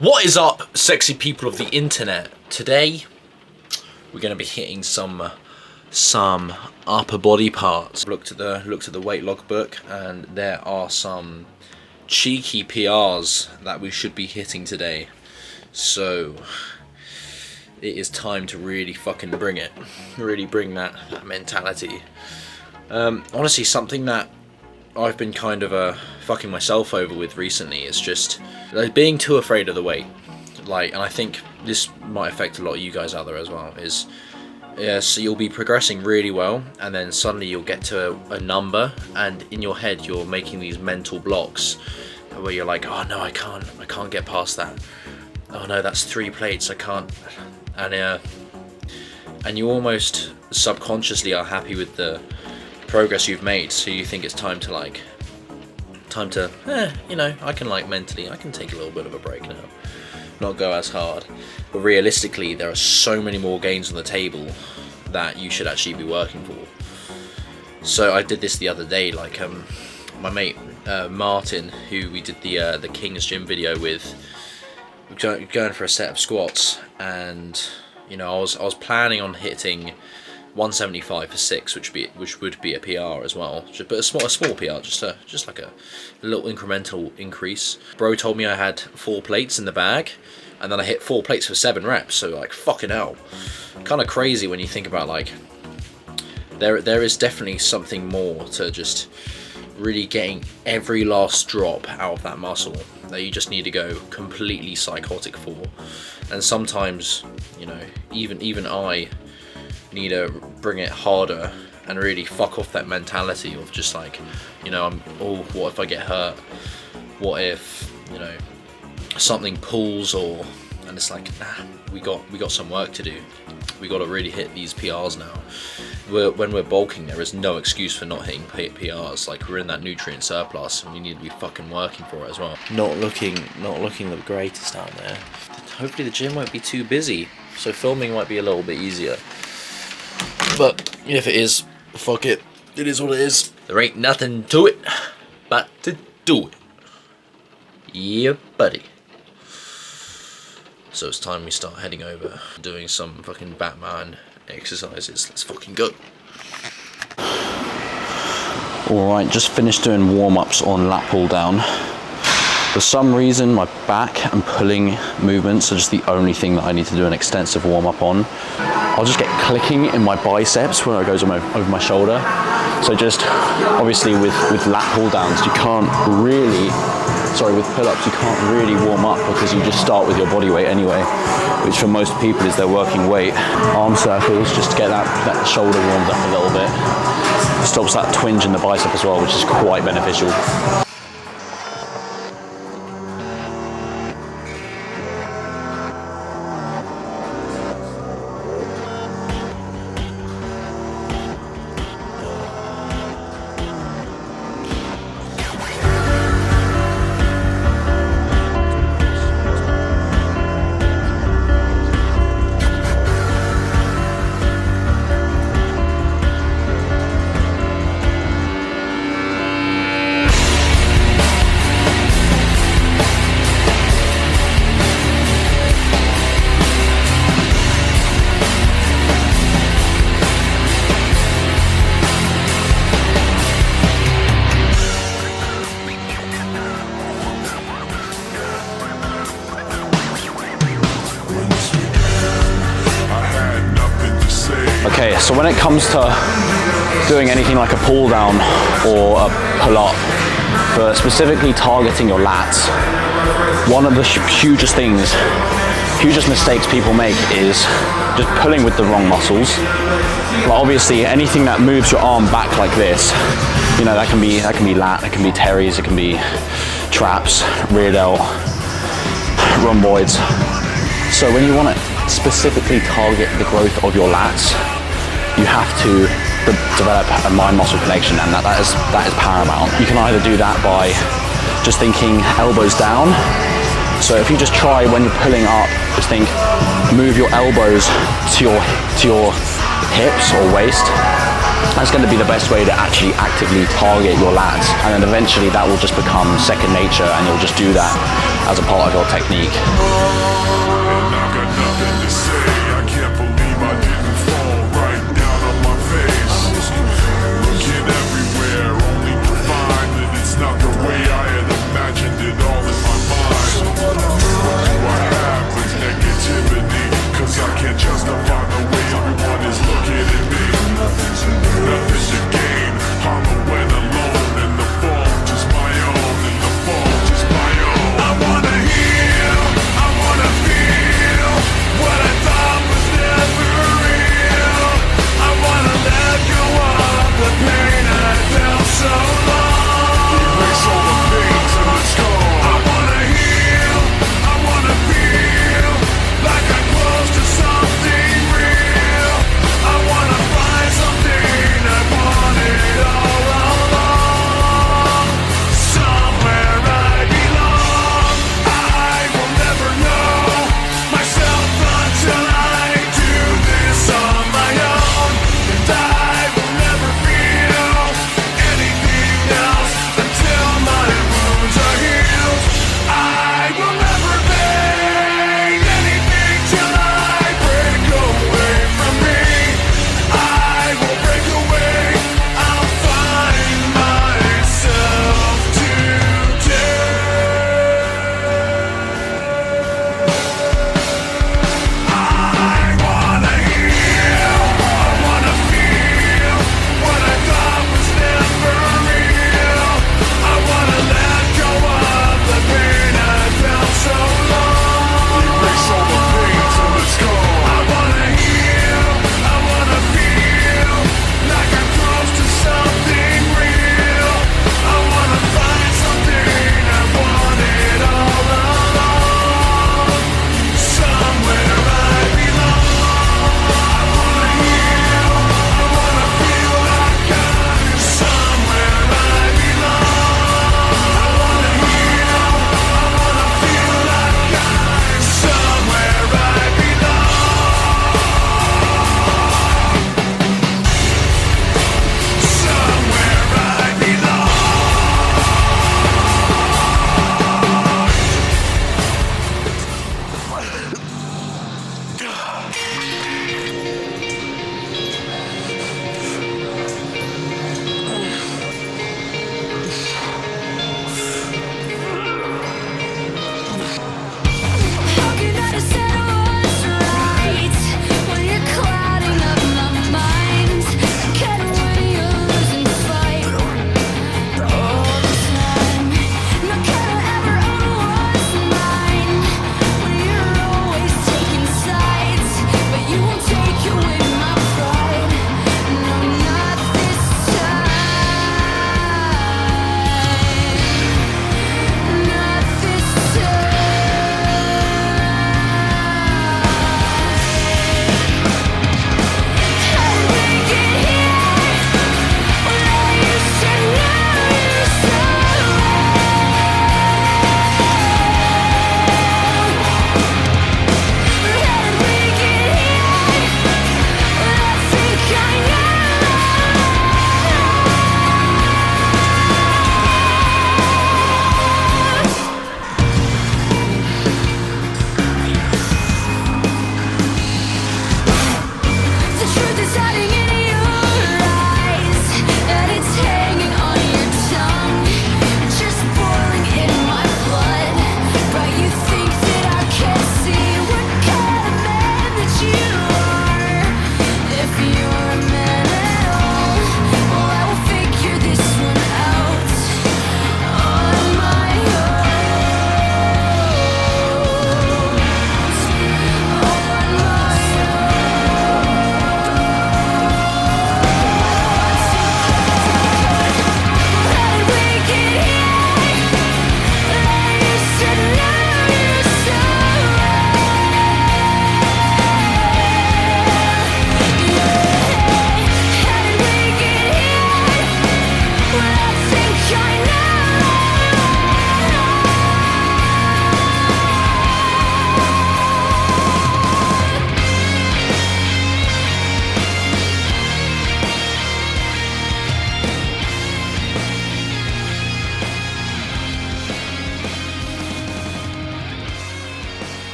What is up, sexy people of the internet? Today we're going to be hitting some upper body parts. Looked at the weight logbook, and there are some cheeky PRs that we should be hitting today. So it is time to really fucking bring it. Really bring that mentality. Honestly, something that I've been kind of fucking myself over with recently is just like being too afraid of the weight. Like, and I think this might affect a lot of you guys out there as well, is so you'll be progressing really well, and then suddenly you'll get to a number, and in your head you're making these mental blocks where you're like, oh no, I can't get past that. Oh no, that's 3 plates, I can't. And you almost subconsciously are happy with the progress you've made, so you think it's time to you know, I can mentally, I can take a little bit of a break now, not go as hard. But realistically, there are so many more gains on the table that you should actually be working for. So I did this the other day, like my mate Martin, who we did the King's Gym video with, going for a set of squats, and you know, I was planning on hitting 175 for 6, which would be a PR as well, but a small PR, just like a little incremental increase. Bro told me I had 4 plates in the bag, and then I hit 4 plates for 7 reps. So like, fucking hell, kind of crazy when you think about, like, there is definitely something more to just really getting every last drop out of that muscle that you just need to go completely psychotic for. And sometimes, you know, even I need to bring it harder and really fuck off that mentality of just like, you know, what if I get hurt? What if, you know, something pulls, and it's like, nah, we got some work to do. We got to really hit these PRs now. When we're bulking, there is no excuse for not hitting PRs. Like, we're in that nutrient surplus, and we need to be fucking working for it as well. Not looking the greatest out there. Hopefully the gym won't be too busy, so filming might be a little bit easier. But if it is, fuck it. It is what it is. There ain't nothing to it but to do it. Yeah, buddy. So it's time we start heading over, doing some fucking Batman exercises. Let's fucking go. Alright, just finished doing warm-ups on lat pull down. For some reason, my back and pulling movements are just the only thing that I need to do an extensive warm-up on. I'll just get clicking in my biceps when it goes over my shoulder. So just, obviously with lat pull downs, you can't really, with pull-ups, you can't really warm up because you just start with your body weight anyway, which for most people is their working weight. Arm circles, just to get that shoulder warmed up a little bit. Stops that twinge in the bicep as well, which is quite beneficial. Okay, so when it comes to doing anything like a pull down or a pull up, for specifically targeting your lats, one of the hugest mistakes people make is just pulling with the wrong muscles. Well, obviously anything that moves your arm back like this, you know, that can be lat, it can be teres, it can be traps, rear delt, rhomboids. So when you want to specifically target the growth of your lats, you have to develop a mind-muscle connection, and that is paramount. You can either do that by just thinking elbows down. So if you just try when you're pulling up, just think, move your elbows to your hips or waist. That's going to be the best way to actually actively target your lats, and then eventually that will just become second nature, and you'll just do that as a part of your technique. And I've got nothing to say. I can't believe I didn't fall right down on my face. Looking everywhere, only to find that it's not the way I had imagined it all in my mind. What do I have with negativity? Cause I can't justify the way everyone is looking at me. Nothing to gain, hollow and alone, and the fault is my own, and the fault is my own. I wanna heal, I wanna feel.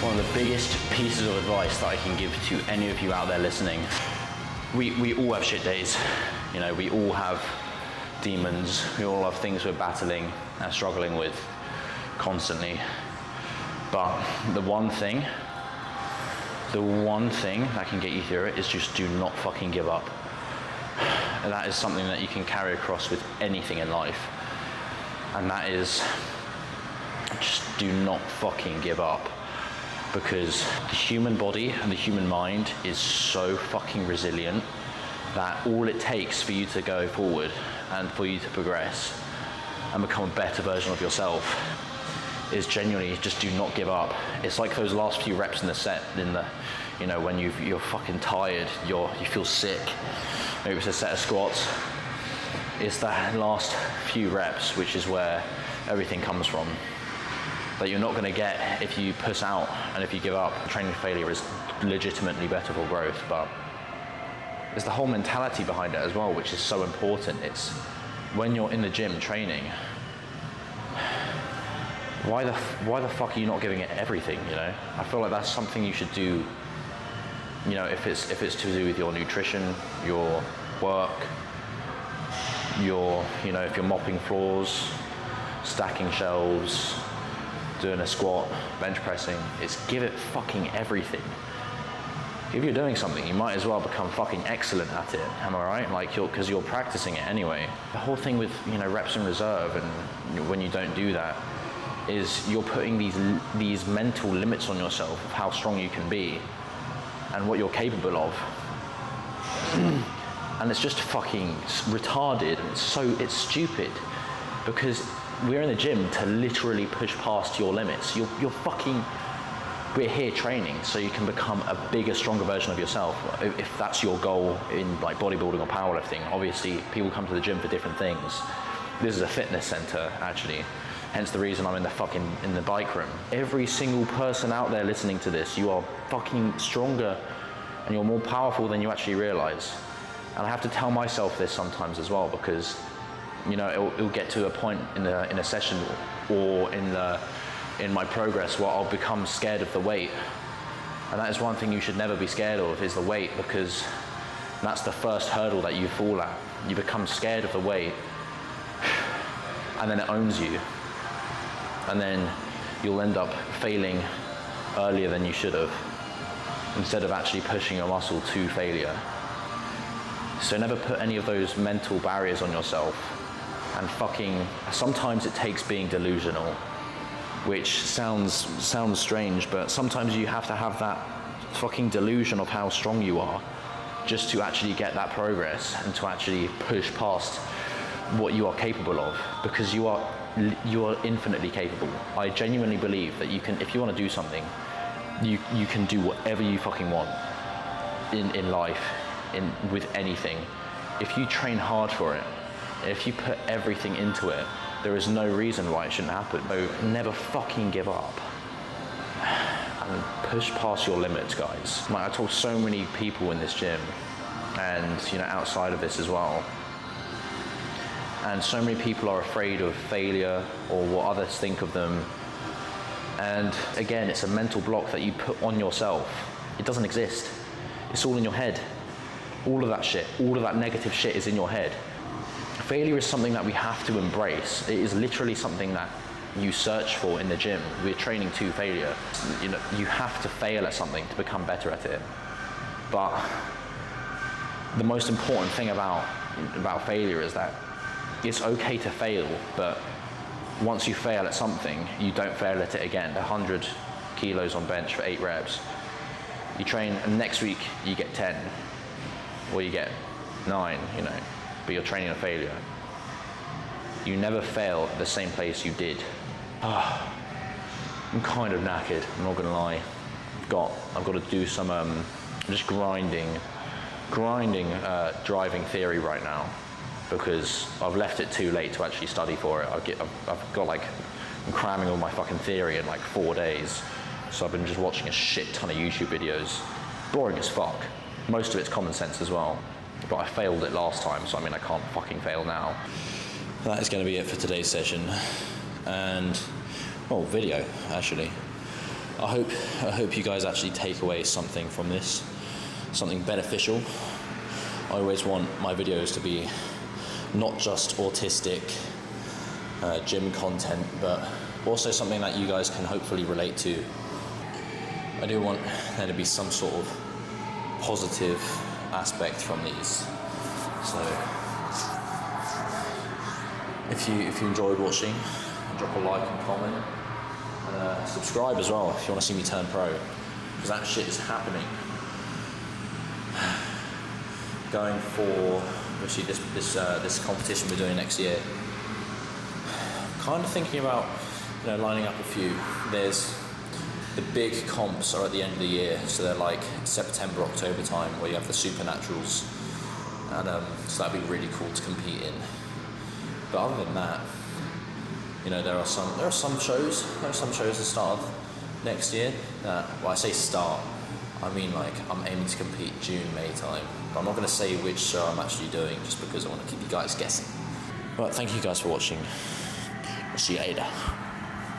One of the biggest pieces of advice that I can give to any of you out there listening, we all have shit days. You know, we all have demons, we all have things we're battling and struggling with constantly. But the one thing that can get you through it is just do not fucking give up. And that is something that you can carry across with anything in life. And that is, just do not fucking give up. Because the human body and the human mind is so fucking resilient that all it takes for you to go forward and for you to progress and become a better version of yourself is genuinely just do not give up. It's like those last few reps in the set, you know, when you're fucking tired, you feel sick, maybe it's a set of squats. It's that last few reps which is where everything comes from, that you're not going to get if you push out and if you give up. Training failure is legitimately better for growth, but there's the whole mentality behind it as well, which is so important. It's when you're in the gym training, why the fuck are you not giving it everything, you know? I feel like that's something you should do, you know, if it's to do with your nutrition, your work, you know, if you're mopping floors, stacking shelves, doing a squat, bench pressing, it's give it fucking everything. If you're doing something, you might as well become fucking excellent at it, am I right? Like, because you're practicing it anyway. The whole thing with, you know, reps in reserve, and when you don't do that, is you're putting these mental limits on yourself of how strong you can be and what you're capable of. And it's just fucking retarded, and it's stupid, because we're in the gym to literally push past your limits. We're here training so you can become a bigger, stronger version of yourself. If that's your goal in like bodybuilding or powerlifting, obviously people come to the gym for different things. This is a fitness center, actually. Hence the reason I'm in the bike room. Every single person out there listening to this, you are fucking stronger and you're more powerful than you actually realize. And I have to tell myself this sometimes as well, because, you know, it'll get to a point in a session or in my progress where I'll become scared of the weight. And that is one thing you should never be scared of, is the weight, because that's the first hurdle that you fall at. You become scared of the weight, and then it owns you. And then you'll end up failing earlier than you should have, instead of actually pushing your muscle to failure. So never put any of those mental barriers on yourself. And sometimes it takes being delusional, which sounds strange, but sometimes you have to have that fucking delusion of how strong you are just to actually get that progress and to actually push past what you are capable of, because you are infinitely capable. I genuinely believe that you can, if you want to do something, you can do whatever you fucking want in life, with anything. If you train hard for it, if you put everything into it, there is no reason why it shouldn't happen. So never fucking give up and push past your limits, guys. Like, I talk to so many people in this gym, and, you know, outside of this as well, and so many people are afraid of failure or what others think of them. And again, it's a mental block that you put on yourself. It doesn't exist. It's all in your head. All of that shit, all of that negative shit is in your head. Failure is something that we have to embrace. It is literally something that you search for in the gym. We're training to failure. You know, you have to fail at something to become better at it. But the most important thing about failure is that it's okay to fail, but once you fail at something, you don't fail at it again. 100 kilos on bench for 8 reps. You train, and next week you get 10, or you get 9, you know, but you're training a failure. You never fail at the same place you did. I'm kind of knackered, I'm not gonna lie. I've got to do some just grinding driving theory right now, because I've left it too late to actually study for it. I'm cramming all my fucking theory in like 4 days, so I've been just watching a shit ton of YouTube videos. Boring as fuck. Most of it's common sense as well, but I failed it last time, so I mean I can't fucking fail now. That is going to be it for today's session, and, well, video actually. I hope you guys actually take away something from this, something beneficial. I always want my videos to be not just autistic gym content, but also something that you guys can hopefully relate to. I do want there to be some sort of positive aspect from these. So if you enjoyed watching, drop a like and comment. Subscribe as well if you want to see me turn pro, because that shit is happening. Going for obviously this competition we're doing next year. Kind of thinking about lining up a few. There's the big comps are at the end of the year, so they're like September, October time, where you have the supernaturals, and so that'd be really cool to compete in. But other than that, there are some shows at the start of next year that, well, I say start, I mean like I'm aiming to compete June, May time, but I'm not going to say which show I'm actually doing just because I want to keep you guys guessing. But thank you guys for watching. I'll see you later.